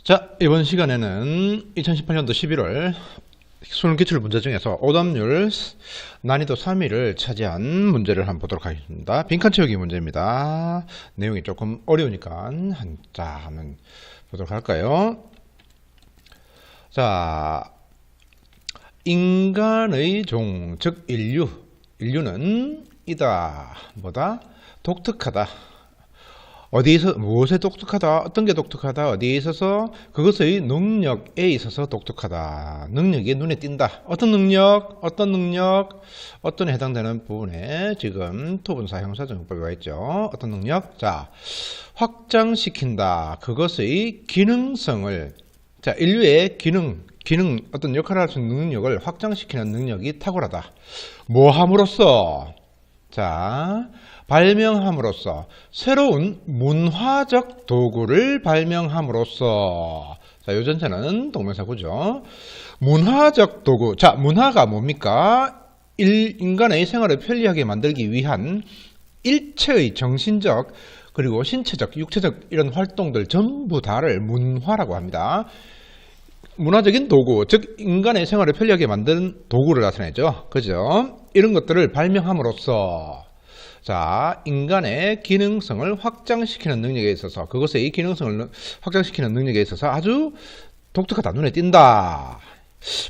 자, 이번 시간에는 2018년도 11월 수능 기출 문제 중에서 오답률 난이도 3위를 차지한 문제를 한번 보도록 하겠습니다. 빈칸 채우기 문제입니다. 내용이 조금 어려우니까 한번 보도록 할까요? 자, 인간의 종, 즉 인류는 이다, 뭐다? 독특하다. 어디에서, 무엇에 독특하다, 어떤 게 독특하다, 어디에 있어서, 그것의 능력에 있어서 독특하다. 능력이 눈에 띈다. 어떤 능력, 어떤 해당되는 부분에 지금 토분사 형사정법이 와 있죠. 어떤 능력? 자, 확장시킨다. 그것의 기능성을, 자, 인류의 기능, 어떤 역할을 할 수 있는 능력을 확장시키는 능력이 탁월하다. 뭐 함으로써? 자, 발명함으로써, 새로운 문화적 도구를 발명함으로써. 자, 요 전체는 동명사구죠. 문화적 도구. 자, 문화가 뭡니까? 인간의 생활을 편리하게 만들기 위한 일체의 정신적 그리고 신체적, 육체적 이런 활동들 전부 다를 문화라고 합니다. 문화적인 도구, 즉 인간의 생활을 편리하게 만드는 도구를 나타내죠. 그죠? 이런 것들을 발명함으로써, 자, 인간의 기능성을 확장시키는 능력에 있어서, 그것의 기능성을 확장시키는 능력에 있어서 아주 독특하다, 눈에 띈다.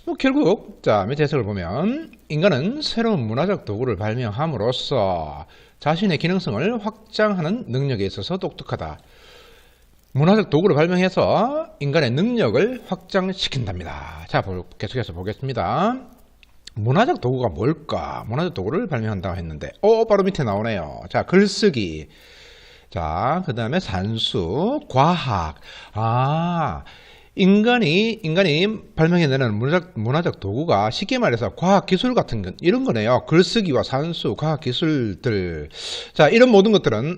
뭐 결국, 자, 밑에 해석을 보면 인간은 새로운 문화적 도구를 발명함으로써 자신의 기능성을 확장하는 능력에 있어서 독특하다. 문화적 도구를 발명해서 인간의 능력을 확장시킨답니다. 자, 계속해서 보겠습니다. 문화적 도구가 뭘까? 문화적 도구를 발명한다고 했는데, 바로 밑에 나오네요. 자, 글쓰기. 자, 그 다음에 산수, 과학. 인간이 발명해내는 문화적 도구가 쉽게 말해서 과학기술 같은 건, 이런 거네요. 글쓰기와 산수, 과학기술들. 자, 이런 모든 것들은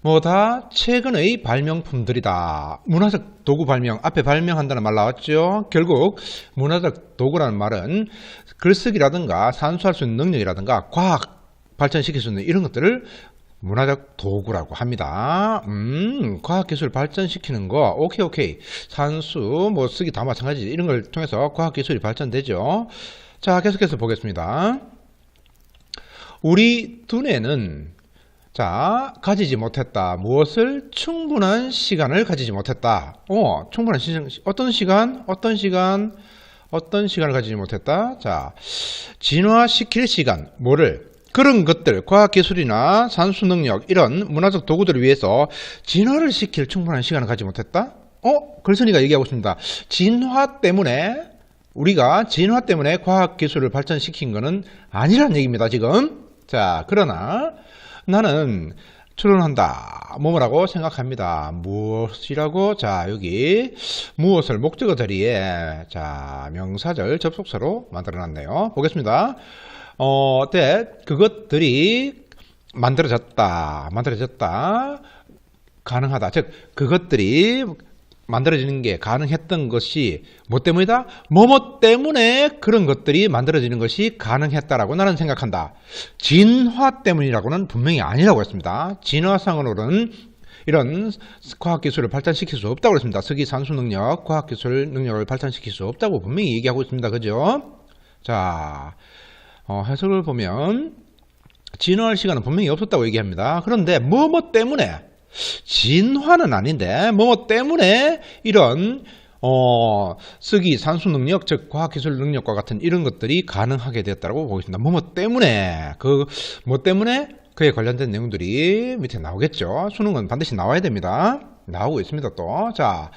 뭐다? 최근의 발명품들이다. 문화적 도구 발명, 앞에 발명한다는 말 나왔죠? 결국 문화적 도구라는 말은 글쓰기라든가 산수할 수 있는 능력이라든가 과학 발전시킬 수 있는 이런 것들을 문화적 도구라고 합니다. 과학기술 발전시키는 거, 오케이. 산수, 뭐 쓰기 다 마찬가지지. 이런 걸 통해서 과학기술이 발전되죠. 자, 계속해서 보겠습니다. 우리 두뇌는, 자, 가지지 못했다. 무엇을? 충분한 시간을 가지지 못했다. 충분한 시간, 어떤 시간을 가지지 못했다. 자, 진화시킬 시간, 뭐를? 그런 것들, 과학기술이나 산수능력, 이런 문화적 도구들을 위해서 진화를 시킬 충분한 시간을 가지지 못했다. 글쓴이가 얘기하고 있습니다. 우리가 진화 때문에 과학기술을 발전시킨 것은 아니란 얘기입니다, 지금. 자, 그러나 나는 추론한다. 뭐라고 생각합니다. 무엇이라고? 자, 여기 무엇을 목적어 자리에, 자, 명사절 접속사로 만들어 놨네요. 보겠습니다. 그것들이 만들어졌다. 가능하다. 즉, 그것들이 만들어지는 게 가능했던 것이 뭐 때문이다? 뭐뭐 때문에 그런 것들이 만들어지는 것이 가능했다라고 나는 생각한다. 진화 때문이라고는 분명히 아니라고 했습니다. 진화상으로는 이런 과학기술을 발전시킬 수 없다고 했습니다. 쓰기 산수 능력, 과학기술 능력을 발전시킬 수 없다고 분명히 얘기하고 있습니다. 그죠? 자, 해석을 보면 진화할 시간은 분명히 없었다고 얘기합니다. 그런데 뭐뭐 때문에, 진화는 아닌데 뭐뭐 때문에 이런 쓰기 산수 능력, 즉 과학기술 능력과 같은 이런 것들이 가능하게 되었다고 보겠습니다. 뭐뭐 때문에, 뭐 때문에 그에 관련된 내용들이 밑에 나오겠죠. 수능은 반드시 나와야 됩니다. 나오고 있습니다. 또, 자,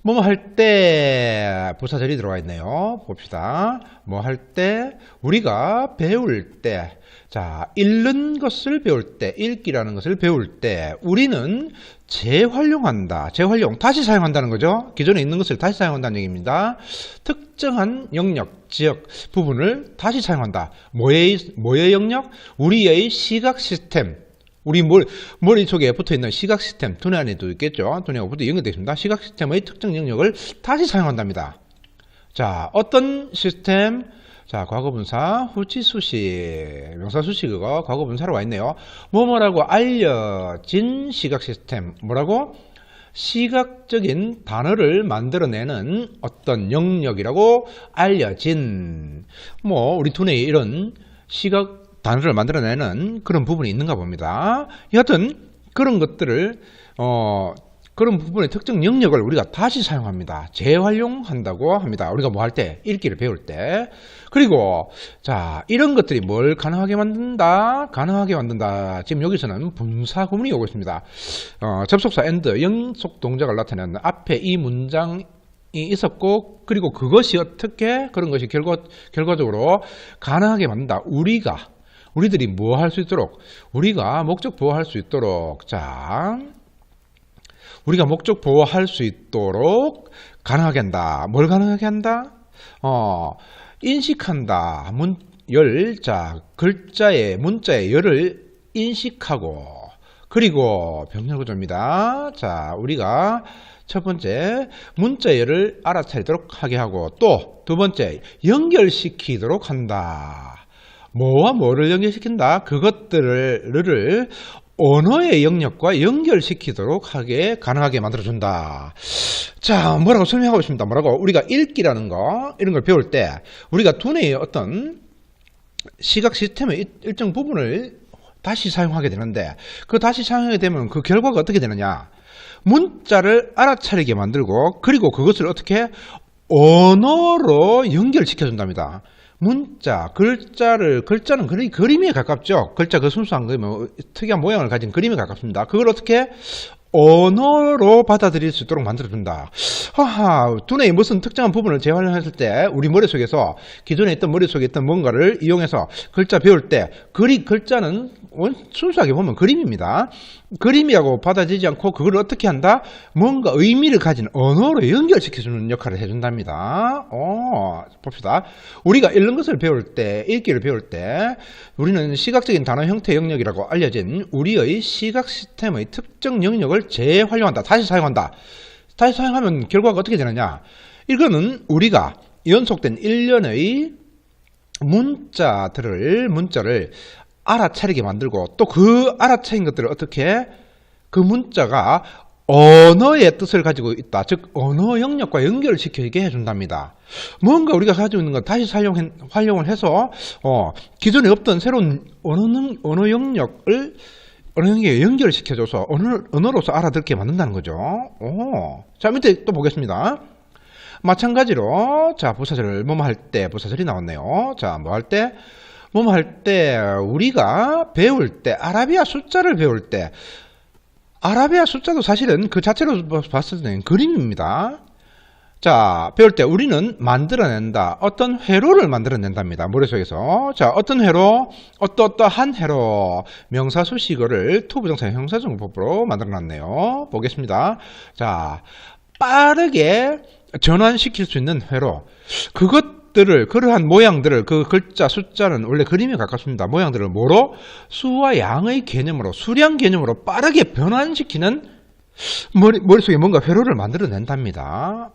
뭐뭐 할 때 부사절이 들어가 있네요. 봅시다. 뭐 할 때, 우리가 배울 때, 자, 읽는 것을 배울 때, 읽기라는 것을 배울 때 우리는 재활용한다. 다시 사용한다는 거죠. 기존에 있는 것을 다시 사용한다는 얘기입니다. 특정한 영역, 지역, 부분을 다시 사용한다. 뭐의 영역? 우리의 시각 시스템. 우리 머릿속에 붙어있는 시각 시스템, 두뇌 안에도 있겠죠. 두뇌하고 연결되어 있습니다. 시각 시스템의 특정 영역을 다시 사용한답니다. 자, 어떤 시스템? 자, 과거분사, 후치수식, 명사수식어가 과거분사로 와 있네요. 뭐뭐라고 알려진 시각 시스템. 뭐라고? 시각적인 단어를 만들어내는 어떤 영역이라고 알려진, 우리 두뇌에 이런 시각 단어를 만들어내는 그런 부분이 있는가 봅니다. 여하튼 그런 것들을 그런 부분의 특정 영역을 우리가 다시 사용합니다. 재활용한다고 합니다. 우리가 뭐 할 때, 읽기를 배울 때. 그리고 자, 이런 것들이 뭘 가능하게 만든다? 가능하게 만든다. 지금 여기서는 분사 구문이 오고 있습니다. 접속사 and 연속 동작을 나타내는 앞에 이 문장이 있었고, 그리고 그것이 어떻게 그런 것이 결과적으로 가능하게 만든다. 우리들이 뭐 할 수 있도록, 우리가 목적 보호할 수 있도록, 자, 우리가 목적 보호할 수 있도록 가능하게 한다. 뭘 가능하게 한다? 인식한다. 문자의 열을 인식하고, 그리고 병렬구조입니다. 자, 우리가 첫 번째 문자의 열을 알아차리도록 하게 하고, 또 두 번째 연결시키도록 한다. 뭐와 뭐를 연결시킨다? 그것들을 언어의 영역과 연결시키도록 하게 가능하게 만들어준다. 자, 뭐라고 설명하고 있습니다. 뭐라고? 우리가 읽기라는 거, 이런 걸 배울 때 우리가 두뇌의 어떤 시각 시스템의 일정 부분을 다시 사용하게 되는데, 그 다시 사용하게 되면 그 결과가 어떻게 되느냐? 문자를 알아차리게 만들고, 그리고 그것을 어떻게 언어로 연결시켜준답니다. 글자는 그림에 가깝죠. 글자 그 순수한 특이한 모양을 가진 그림에 가깝습니다. 그걸 어떻게 언어로 받아들일 수 있도록 만들어준다. 두뇌의 무슨 특정한 부분을 재활용했을 때 우리 머릿속에서 기존에 있던 머릿속에 있던 뭔가를 이용해서 글자 배울 때 글자는 순수하게 보면 그림입니다. 그림이라고 받아들이지 않고 그걸 어떻게 한다? 뭔가 의미를 가진 언어로 연결시켜주는 역할을 해준답니다. 봅시다. 우리가 읽는 것을 배울 때, 읽기를 배울 때 우리는 시각적인 단어 형태 영역이라고 알려진 우리의 시각 시스템의 특정 영역을 재활용한다. 다시 사용한다. 다시 사용하면 결과가 어떻게 되느냐? 이거는 우리가 연속된 일련의 문자를 알아차리게 만들고, 또 그 알아차린 것들을 어떻게 그 문자가 언어의 뜻을 가지고 있다. 즉 언어 영역과 연결을 시키게 해준답니다. 뭔가 우리가 가지고 있는 것 다시 활용을 해서 기존에 없던 새로운 언어 영역에 연결시켜줘서 언어로서 알아듣게 만든다는 거죠. 자, 밑에 또 보겠습니다. 마찬가지로 자, 부사절 뭐뭐 할 때 부사절이 나왔네요. 자, 뭐 할 때? 뭐뭐 할 때 우리가 배울 때, 아라비아 숫자를 배울 때, 아라비아 숫자도 사실은 그 자체로 봤을 때는 그림입니다. 자, 배울 때 우리는 만들어낸다. 어떤 회로를 만들어낸답니다. 머릿속에서. 자, 어떤 회로? 어떠한 회로. 명사 수식어를 투부정사 형사정법으로 만들어놨네요. 보겠습니다. 자, 빠르게 전환시킬 수 있는 회로. 그러한 모양들을, 그 글자, 숫자는 원래 그림에 가깝습니다. 모양들을 뭐로? 수와 양의 개념으로, 수량 개념으로 빠르게 변환시키는 머릿속에 뭔가 회로를 만들어낸답니다.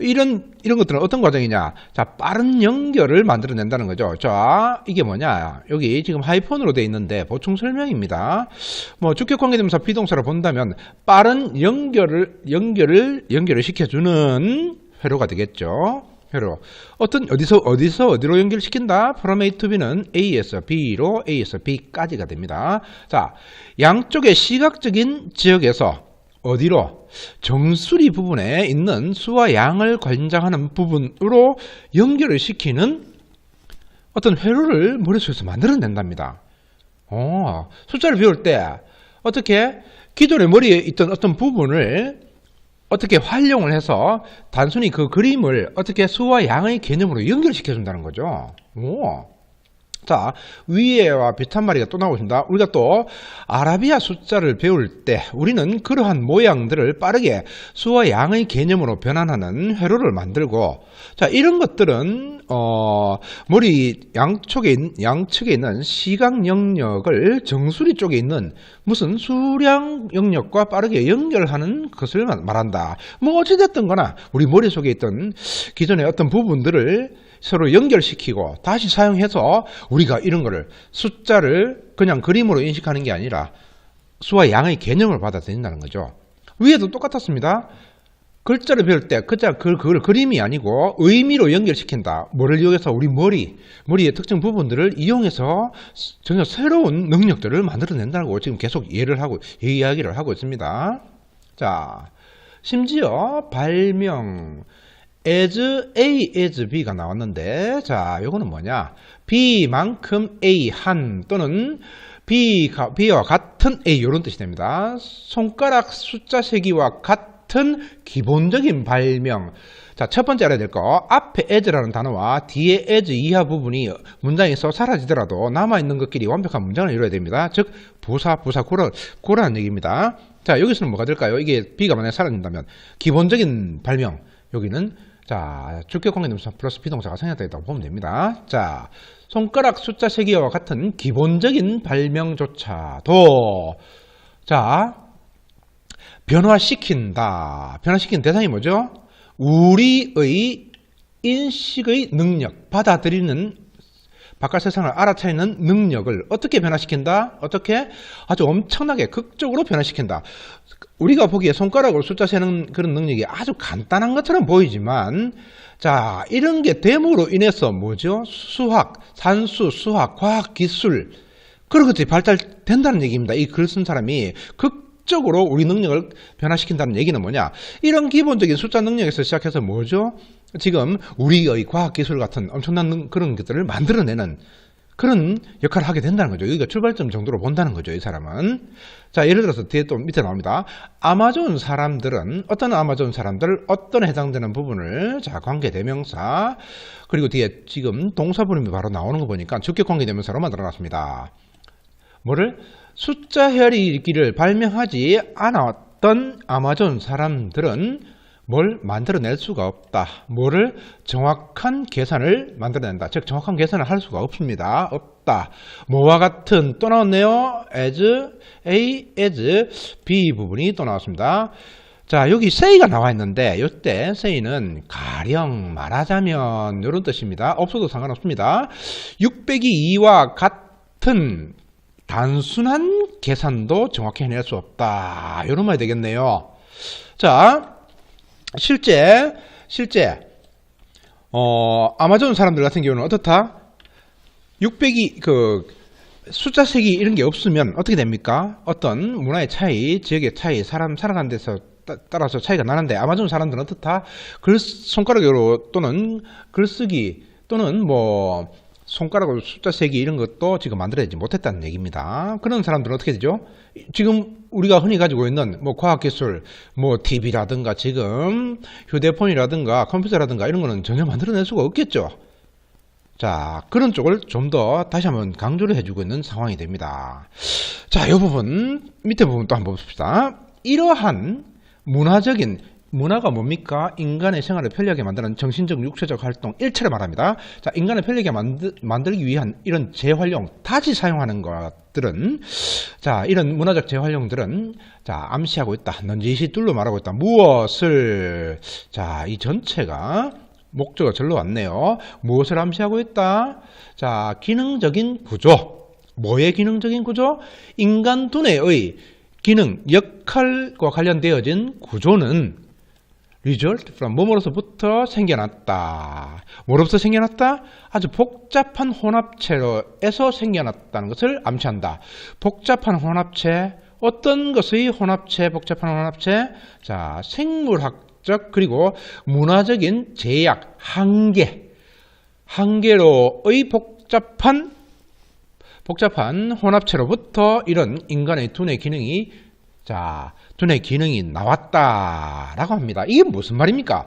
이런 것들은 어떤 과정이냐? 자, 빠른 연결을 만들어낸다는 거죠. 자, 이게 뭐냐? 여기 지금 하이폰으로 되어 있는데 보충 설명입니다. 주격관계대명사 비동사로 본다면 빠른 연결을 시켜주는 회로가 되겠죠. 회로. 어디로 연결시킨다? from A to B는 A에서 B로, A에서 B까지가 됩니다. 자, 양쪽의 시각적인 지역에서 어디로? 정수리 부분에 있는 수와 양을 관장하는 부분으로 연결을 시키는 어떤 회로를 머릿속에서 만들어낸답니다. 숫자를 배울 때 어떻게 기존의 머리에 있던 어떤 부분을 어떻게 활용을 해서 단순히 그 그림을 어떻게 수와 양의 개념으로 연결시켜 준다는 거죠. 자, 위에와 비슷한 말이 또 나오고 있습니다. 우리가 또 아라비아 숫자를 배울 때 우리는 그러한 모양들을 빠르게 수와 양의 개념으로 변환하는 회로를 만들고, 자, 이런 것들은 머리 양측에 있는 시각 영역을 정수리 쪽에 있는 무슨 수량 영역과 빠르게 연결하는 것을 말한다. 어찌됐든 거나 우리 머릿속에 있던 기존의 어떤 부분들을 서로 연결시키고 다시 사용해서 우리가 이런 거를 숫자를 그냥 그림으로 인식하는 게 아니라 수와 양의 개념을 받아들인다는 거죠. 위에도 똑같았습니다. 글자를 배울 때 그걸 그림이 아니고 의미로 연결시킨다. 뭐를 이용해서 우리 머리의 특정 부분들을 이용해서 전혀 새로운 능력들을 만들어낸다고 지금 계속 이야기를 하고 있습니다. 자, 심지어 발명 as A as B가 나왔는데, 자, 요거는 뭐냐? B만큼 A 한 또는 B와 같은 A 이런 뜻이 됩니다. 손가락 숫자 세기와 같은 기본적인 발명. 자, 첫 번째 알아야 될 거, 앞에 as라는 단어와 뒤에 as 이하 부분이 문장에서 사라지더라도 남아있는 것끼리 완벽한 문장을 이루어야 됩니다. 즉 고라는 얘기입니다. 자, 여기서는 뭐가 될까요? 이게 B가 만약에 사라진다면 기본적인 발명, 여기는 자, 주격관계대명사 플러스 비동사가 생략되어 있다고 보면 됩니다. 자, 손가락 숫자 세기와 같은 기본적인 발명조차도, 자, 변화시킨다. 변화시킨 대상이 뭐죠? 우리의 인식의 능력, 받아들이는 바깥 세상을 알아차리는 능력을 어떻게 변화시킨다? 어떻게? 아주 엄청나게 극적으로 변화시킨다. 우리가 보기에 손가락으로 숫자 세는 그런 능력이 아주 간단한 것처럼 보이지만, 자, 이런 게 됨으로 인해서 뭐죠? 산수, 수학, 과학, 기술, 그런 것들이 발달된다는 얘기입니다. 이 글 쓴 사람이 극적으로 우리 능력을 변화시킨다는 얘기는 뭐냐? 이런 기본적인 숫자 능력에서 시작해서 뭐죠? 지금 우리의 과학기술 같은 엄청난 그런 것들을 만들어내는 그런 역할을 하게 된다는 거죠. 여기가 출발점 정도로 본다는 거죠, 이 사람은. 자, 예를 들어서 뒤에 또 밑에 나옵니다. 어떤 아마존 사람들, 어떤 해당되는 부분을, 자, 관계대명사, 그리고 뒤에 지금 동사부름이 바로 나오는 거 보니까 주격관계대명사로 만들어놨습니다. 뭐를? 숫자 헤아리기를 발명하지 않았던 아마존 사람들은 뭘 만들어낼 수가 없다. 뭐를? 정확한 계산을 만들어낸다. 즉 정확한 계산을 할 수가 없습니다. 없다. 뭐와 같은 또 나왔네요. as A, as B 부분이 또 나왔습니다. 자, 여기 say가 나와 있는데 이때 say는 가령 말하자면 이런 뜻입니다. 없어도 상관없습니다. 6 빼기 2와 같은 단순한 계산도 정확히 해낼 수 없다. 이런 말이 되겠네요. 자, 실제 아마존 사람들 같은 경우는 어떻다? 600이 숫자 세기 이런 게 없으면 어떻게 됩니까? 어떤 문화의 차이, 지역의 차이, 사람 살아가는 데서 따라서 차이가 나는데, 아마존 사람들은 어떻다? 손가락으로 또는 글쓰기 또는 뭐 손가락으로 숫자 세기 이런 것도 지금 만들어내지 못했다는 얘기입니다. 그런 사람들은 어떻게 되죠? 지금 우리가 흔히 가지고 있는 뭐 과학기술, 뭐 TV라든가 지금 휴대폰이라든가 컴퓨터라든가 이런 거는 전혀 만들어낼 수가 없겠죠. 자, 그런 쪽을 좀 더 다시 한번 강조를 해주고 있는 상황이 됩니다. 자, 이 부분, 밑에 부분 또 한번 봅시다. 이러한 문화가 뭡니까? 인간의 생활을 편리하게 만드는 정신적, 육체적 활동 일체를 말합니다. 자, 인간을 편리하게 만들기 위한 이런 재활용, 다시 사용하는 것들은, 자, 이런 문화적 재활용들은, 자, 암시하고 있다. 넌지시 둘로 말하고 있다. 무엇을, 자, 이 전체가 목적어 절로 왔네요. 무엇을 암시하고 있다? 자, 기능적인 구조. 뭐의 기능적인 구조? 인간 두뇌의 기능, 역할과 관련되어진 구조는 result from 뭐뭐로서부터 생겨났다. 뭐로부터 생겨났다? 아주 복잡한 혼합체로에서 생겨났다는 것을 암시한다. 복잡한 혼합체, 어떤 것의 혼합체, 복잡한 혼합체? 자, 생물학적 그리고 문화적인 제약, 한계로의 복잡한 혼합체로부터 이런 인간의 두뇌 기능이, 자, 두뇌 기능이 나왔다라고 합니다. 이게 무슨 말입니까?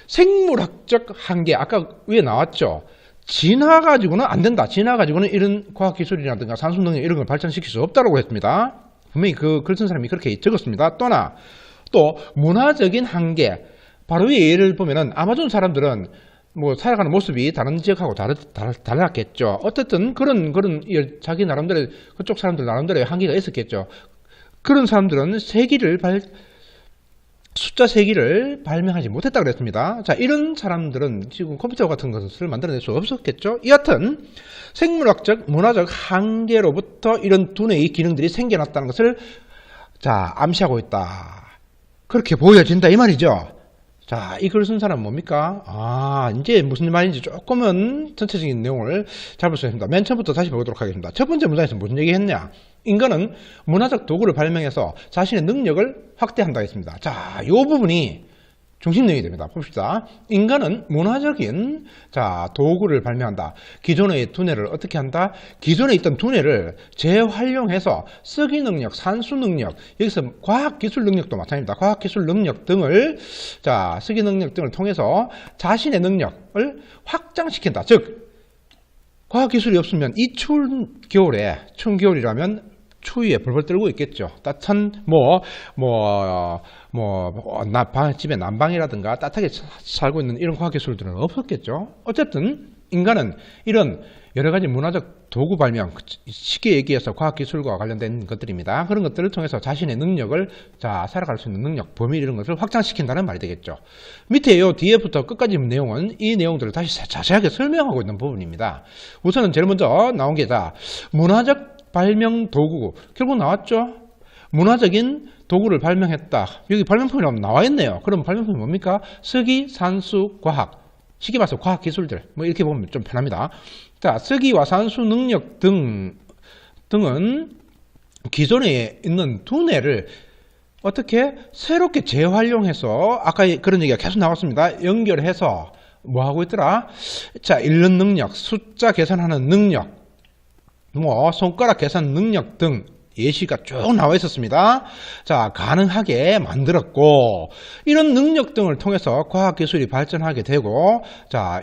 생물학적 한계, 아까 위에 나왔죠. 진화 가지고는 안 된다. 진화 가지고는 이런 과학기술이라든가 산수 능력 이런 걸 발전시킬 수 없다고 했습니다. 분명히 그 글 쓴 사람이 그렇게 적었습니다. 또 문화적인 한계, 바로 위에 예를 보면은 아마존 사람들은 뭐 살아가는 모습이 다른 지역하고 달랐겠죠. 어쨌든 그런 자기 나름대로, 그쪽 사람들 나름대로의 한계가 있었겠죠. 그런 사람들은 숫자 세기를 발명하지 못했다고 그랬습니다. 자, 이런 사람들은 지금 컴퓨터 같은 것을 만들어낼 수 없었겠죠. 여하튼 생물학적, 문화적 한계로부터 이런 두뇌의 기능들이 생겨났다는 것을, 자, 암시하고 있다. 그렇게 보여진다 이 말이죠. 자, 이 글 쓴 사람은 뭡니까? 이제 무슨 말인지 조금은 전체적인 내용을 잡을 수 있습니다. 맨 처음부터 다시 보도록 하겠습니다. 첫 번째 문장에서 무슨 얘기 했냐? 인간은 문화적 도구를 발명해서 자신의 능력을 확대한다 했습니다. 자, 이 부분이 중심 내용이 됩니다. 봅시다. 인간은 문화적인 도구를 발명한다. 기존의 두뇌를 어떻게 한다? 기존에 있던 두뇌를 재활용해서 쓰기 능력, 산수 능력, 여기서 과학기술 능력도 마찬가지입니다. 과학기술 능력 등을 쓰기 능력 등을 통해서 자신의 능력을 확장시킨다. 즉 과학기술이 없으면 이 추운 겨울에, 추운 겨울이라면 추위에 벌벌 떨고 있겠죠. 따뜻한 집에 난방이라든가 따뜻하게 살고 있는 이런 과학기술들은 없었겠죠. 어쨌든 인간은 이런 여러가지 문화적 도구 발명, 쉽게 얘기해서 과학기술과 관련된 것들입니다. 그런 것들을 통해서 자신의 능력을 살아갈 수 있는 능력, 범위 이런 것을 확장시킨다는 말이 되겠죠. 밑에 요 뒤에부터 끝까지 내용은 이 내용들을 다시 자세하게 설명하고 있는 부분입니다. 우선은 제일 먼저 나온 게 문화적 발명 도구, 결국 나왔죠. 문화적인 도구를 발명했다. 여기 발명품이라고 나와 있네요. 그럼 발명품이 뭡니까? 쓰기, 산수, 과학. 쉽게 말해서 과학기술들. 이렇게 보면 좀 편합니다. 쓰기와 산수 능력 등은 기존에 있는 두뇌를 어떻게 새롭게 재활용해서, 아까 그런 얘기가 계속 나왔습니다. 연결해서 뭐 하고 있더라? 읽는 능력, 숫자 계산하는 능력, 손가락 계산 능력 등 예시가 쭉 나와 있었습니다. 가능하게 만들었고, 이런 능력 등을 통해서 과학기술이 발전하게 되고,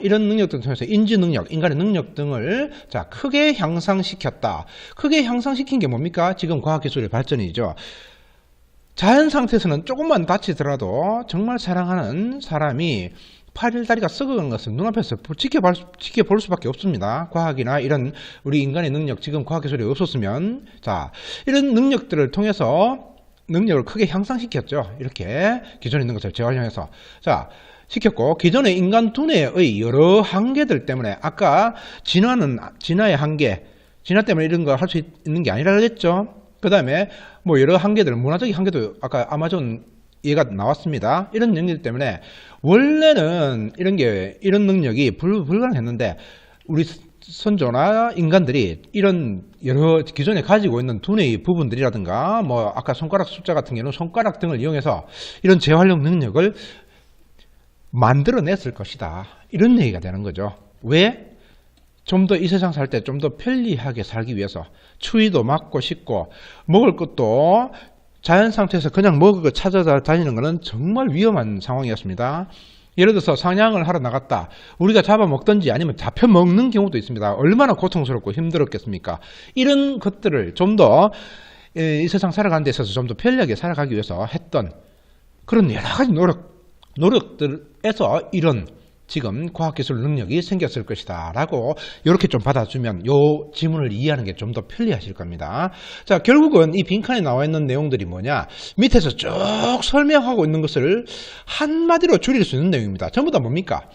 이런 능력 등을 통해서 인지 능력, 인간의 능력 등을 크게 향상시켰다. 크게 향상시킨 게 뭡니까? 지금 과학기술의 발전이죠. 자연 상태에서는 조금만 다치더라도 정말 사랑하는 사람이 팔, 다리가 썩어간 것을 눈앞에서 지켜볼 수밖에 없습니다. 과학이나 이런 우리 인간의 능력, 지금 과학기술이 없었으면, 이런 능력들을 통해서 능력을 크게 향상시켰죠. 이렇게 기존에 있는 것을 재활용해서. 시켰고, 기존의 인간 두뇌의 여러 한계들 때문에, 아까 진화의 한계, 진화 때문에 이런 거 할 수 있는 게 아니라 그랬죠. 그 다음에 여러 한계들, 문화적인 한계도 아까 아마존 얘가 나왔습니다. 이런 능력 때문에 원래는 이런 능력이 불가능했는데 우리 선조나 인간들이 이런 여러 기존에 가지고 있는 두뇌의 부분들이라든가 아까 손가락 숫자 같은 경우는 손가락 등을 이용해서 이런 재활용 능력을 만들어냈을 것이다. 이런 얘기가 되는 거죠. 왜? 좀 더 이 세상 살 때 좀 더 편리하게 살기 위해서 추위도 막고 싶고 먹을 것도 자연 상태에서 그냥 먹을 거 찾아다니는 것은 정말 위험한 상황이었습니다. 예를 들어서 사냥을 하러 나갔다. 우리가 잡아먹든지 아니면 잡혀먹는 경우도 있습니다. 얼마나 고통스럽고 힘들었겠습니까? 이런 것들을 좀 더 이 세상 살아가는 데 있어서 좀 더 편리하게 살아가기 위해서 했던 그런 여러 가지 노력들에서 이런 지금 과학기술 능력이 생겼을 것이다 라고 이렇게 좀 받아주면 이 지문을 이해하는 게 좀 더 편리하실 겁니다. 결국은 이 빈칸에 나와 있는 내용들이 뭐냐, 밑에서 쭉 설명하고 있는 것을 한마디로 줄일 수 있는 내용입니다. 전부 다 뭡니까?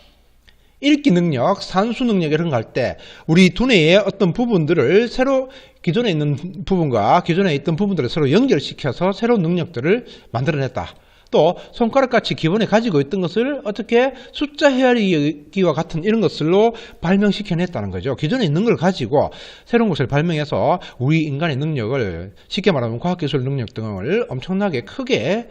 읽기 능력, 산수 능력 이런 거 할 때 우리 두뇌의 어떤 부분들을 새로 기존에 있는 부분과 기존에 있던 부분들을 서로 연결시켜서 새로운 능력들을 만들어냈다. 또 손가락같이 기본에 가지고 있던 것을 어떻게 숫자 헤아리기와 같은 이런 것들로 발명시켜냈다는 거죠. 기존에 있는 걸 가지고 새로운 것을 발명해서 우리 인간의 능력을, 쉽게 말하면 과학기술 능력 등을 엄청나게 크게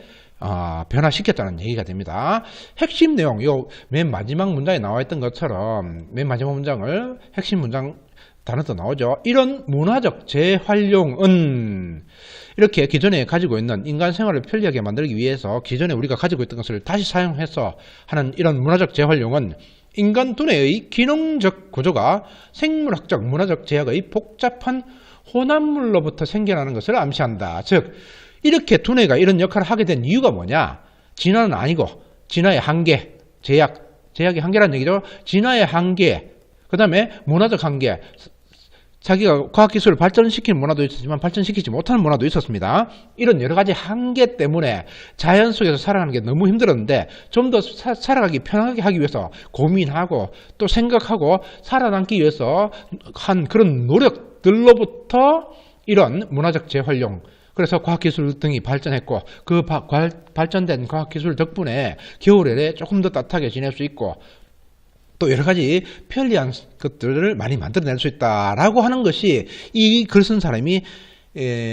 변화시켰다는 얘기가 됩니다. 핵심 내용, 요 맨 마지막 문장에 나와 있던 것처럼 맨 마지막 문장을 핵심 문장 단어도 나오죠. 이런 문화적 재활용은 이렇게 기존에 가지고 있는 인간 생활을 편리하게 만들기 위해서 기존에 우리가 가지고 있던 것을 다시 사용해서 하는 이런 문화적 재활용은 인간 두뇌의 기능적 구조가 생물학적, 문화적 제약의 복잡한 혼합물로부터 생겨나는 것을 암시한다. 즉 이렇게 두뇌가 이런 역할을 하게 된 이유가 뭐냐? 진화는 아니고 진화의 한계, 제약의 한계라는 얘기죠. 진화의 한계, 그 다음에 문화적 한계, 자기가 과학기술을 발전시키는 문화도 있었지만 발전시키지 못하는 문화도 있었습니다. 이런 여러 가지 한계 때문에 자연 속에서 살아가는 게 너무 힘들었는데 좀 더 살아가기 편하게 하기 위해서 고민하고 또 생각하고 살아남기 위해서 한 그런 노력들로부터 이런 문화적 재활용, 그래서 과학기술 등이 발전했고 그 발전된 과학기술 덕분에 겨울에 조금 더 따뜻하게 지낼 수 있고 또 여러 가지 편리한 것들을 많이 만들어낼 수 있다라고 하는 것이 이 글 쓴 사람이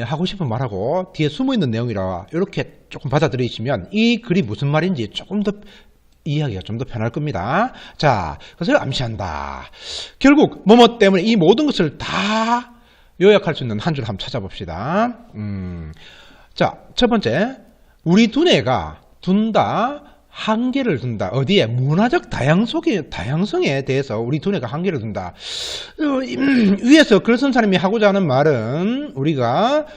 하고 싶은 말하고 뒤에 숨어있는 내용이라 이렇게 조금 받아들이시면 이 글이 무슨 말인지 조금 더 이해하기가 좀 더 편할 겁니다. 자, 그것을 암시한다. 결국 뭐뭐 때문에 이 모든 것을 다 요약할 수 있는 한 줄 한번 찾아봅시다. 자, 첫 번째, 우리 두뇌가 둔다. 한계를 둔다. 어디에? 문화적 다양성에 대해서 우리 두뇌가 한계를 둔다. 위에서 글 쓴 사람이 하고자 하는 말은 우리가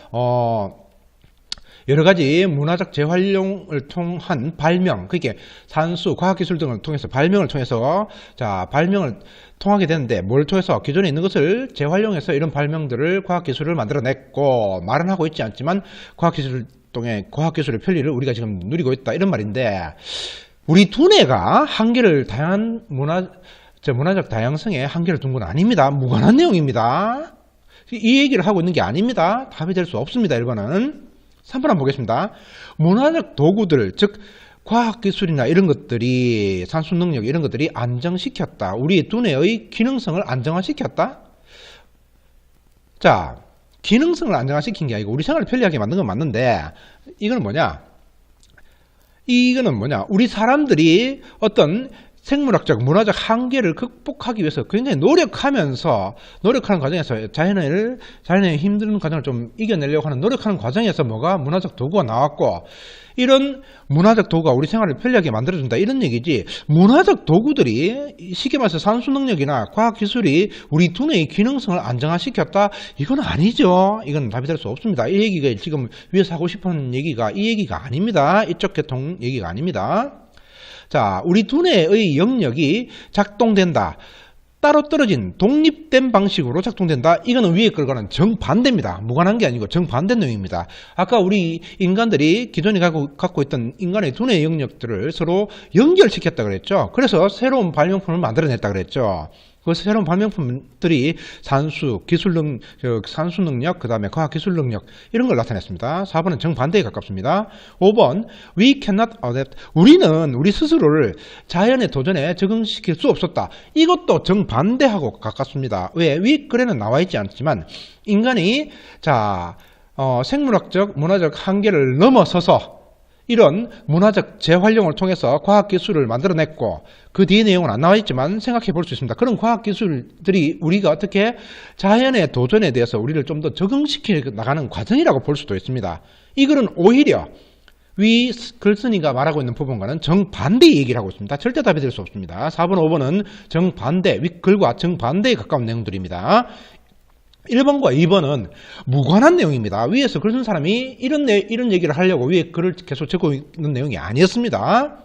여러 가지 문화적 재활용을 통한 발명, 그게 산수, 과학기술 등을 통해서 발명을 통해서 발명을 통하게 되는데 뭘 통해서 기존에 있는 것을 재활용해서 이런 발명들을 과학기술을 만들어냈고 말은 하고 있지 않지만 과학기술의 편리를 우리가 지금 누리고 있다 이런 말인데 우리 두뇌가 한계를 다양한 문화적 다양성에 한계를 둔 건 아닙니다. 무관한 내용입니다. 이 얘기를 하고 있는 게 아닙니다. 답이 될 수 없습니다. 1번은 3번 한번 보겠습니다. 문화적 도구들 즉 과학기술이나 이런 것들이 산수능력 이런 것들이 안정시켰다. 우리 두뇌의 기능성을 안정화시켰다. 자, 기능성을 안정화시킨 게 아니고 우리 생활을 편리하게 만든 건 맞는데 이거는 뭐냐? 우리 사람들이 어떤 생물학적, 문화적 한계를 극복하기 위해서 굉장히 노력하는 과정에서 자연의 힘든 과정을 좀 이겨내려고 하는 노력하는 과정에서 뭐가 문화적 도구가 나왔고 이런 문화적 도구가 우리 생활을 편리하게 만들어준다 이런 얘기지 문화적 도구들이 쉽게 말해서 산수능력이나 과학기술이 우리 두뇌의 기능성을 안정화시켰다 이건 아니죠. 이건 답이 될 수 없습니다. 이 얘기가 지금 위에서 하고 싶은 얘기가 이 얘기가 아닙니다. 이쪽 계통 얘기가 아닙니다. 자, 우리 두뇌의 영역이 작동된다. 따로 떨어진 독립된 방식으로 작동된다. 이거는 위에 글과는 정반대입니다. 무관한 게 아니고 정반대 내용입니다. 아까 우리 인간들이 기존에 갖고 있던 인간의 두뇌 영역들을 서로 연결시켰다 그랬죠. 그래서 새로운 발명품을 만들어냈다 그랬죠. 그래서 새로운 발명품들이 산수 능력, 그 다음에 과학기술 능력 이런 걸 나타냈습니다. 4번은 정반대에 가깝습니다. 5번 We cannot adapt. 우리 스스로를 자연의 도전에 적응시킬 수 없었다. 이것도 정반대하고 가깝습니다. 왜? 위 글에는 나와 있지 않지만 인간이 생물학적, 문화적 한계를 넘어서서 이런 문화적 재활용을 통해서 과학기술을 만들어냈고 그 뒤에 내용은 안 나와 있지만 생각해 볼 수 있습니다. 그런 과학기술들이 우리가 어떻게 자연의 도전에 대해서 우리를 좀 더 적응시켜 나가는 과정이라고 볼 수도 있습니다. 이 글은 오히려 위 글쓴이가 말하고 있는 부분과는 정반대의 얘기를 하고 있습니다. 절대 답이 될 수 없습니다. 4번, 5번은 정반대, 위 글과 정반대에 가까운 내용들입니다. 1번과 2번은 무관한 내용입니다. 위에서 글 쓴 사람이 이런 얘기를 하려고 위에 글을 계속 적고 있는 내용이 아니었습니다.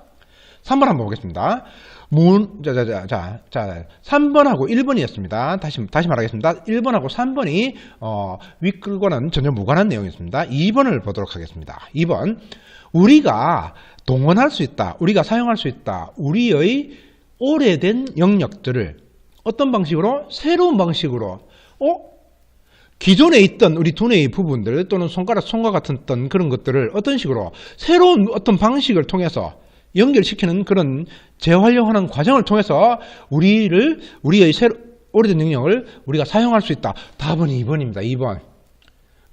3번 한번 보겠습니다. 3번하고 1번이었습니다. 다시 말하겠습니다. 1번하고 3번이 윗글과는 전혀 무관한 내용이었습니다. 2번을 보도록 하겠습니다. 2번, 우리가 동원할 수 있다. 우리가 사용할 수 있다. 우리의 오래된 영역들을 어떤 방식으로? 새로운 방식으로 기존에 있던 우리 두뇌의 부분들 또는 손과 같은 그런 것들을 어떤 식으로 새로운 어떤 방식을 통해서 연결시키는 그런 재활용하는 과정을 통해서 우리의 오래된 능력을 우리가 사용할 수 있다. 답은 2번입니다. 2번.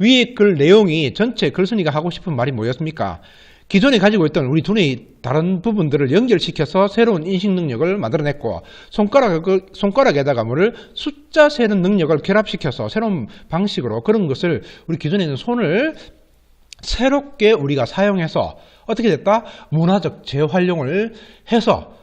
위에 글 내용이 전체 글쓴이가 하고 싶은 말이 뭐였습니까? 기존에 가지고 있던 우리 두뇌의 다른 부분들을 연결시켜서 새로운 인식 능력을 만들어냈고 손가락에다가 숫자 세는 능력을 결합시켜서 새로운 방식으로 그런 것을 우리 기존에 있는 손을 새롭게 우리가 사용해서 어떻게 됐다? 문화적 재활용을 해서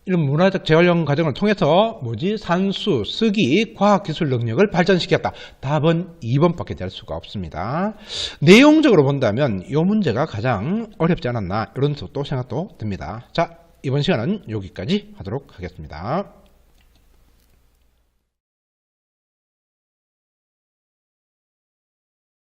이런 문화적 재활용 과정을 통해서 산수, 쓰기, 과학기술 능력을 발전시켰다. 답은 2번밖에 될 수가 없습니다. 내용적으로 본다면 이 문제가 가장 어렵지 않았나 이런 또 생각도 듭니다. 자, 이번 시간은 여기까지 하도록 하겠습니다.